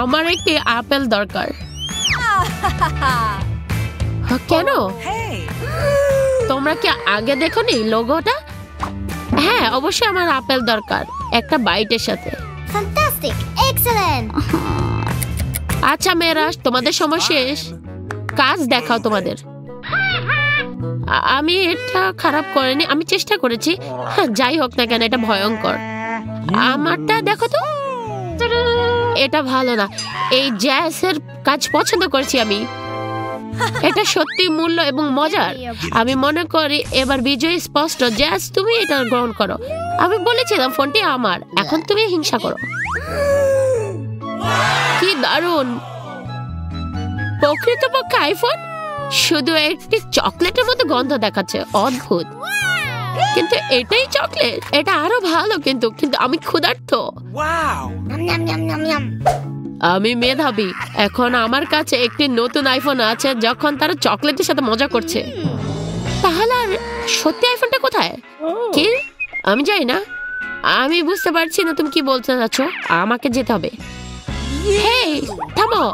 আমার একটি আপেল দরকার। কেন? তোমরা কি আগে দেখোনি লোগোটা? হ্যাঁ, অবশ্যই আমার আপেল দরকার একটা বাইটের সাথে। Fantastic! Excellent! আচ্ছা মেয়েরা, তোমাদের সময় শেষ, কাজ দেখাও তোমাদের। আমি এটা খারাপ করিনি, আমি চেষ্টা করেছি। যাই হোক না কেন, এটা ভয়ঙ্কর। আমারটা দেখো তো, এটা ভালো না। এই জ্যাসের কাজ পছন্দ করেছি আমি, এটা সত্যি মূল্য এবং মজার। আমি মনে করি এবার বিজয় স্পষ্ট। জ্যাস, তুমি এটা গ্রহণ করো। আমি বলেছিলাম ফোনটি আমার, এখন তুমি হিংসা করো। কি দারুণ! প্রকৃতপক্ষে আইফোন শুধু একটি চকলেটের মতো গন্ধ দেখাচ্ছে, অদ্ভুত। কিন্তু এটাই চকলেট, এটা আরো ভালো। কিন্তু আমি ক্ষুধার্ত। আমি মেধাবী। এখন আমার কাছে একটি নতুন আইফোন আছে, যখন তারা চকলেটের সাথে মজা করছে। তাহলে আর সত্যি আইফোনটা কোথায়? কি? আমি জানি না। আমি বুঝতে পারছি না তুমি কি বলতে চাচ্ছ। আমাকে যেতে হবে। হেই, থামো।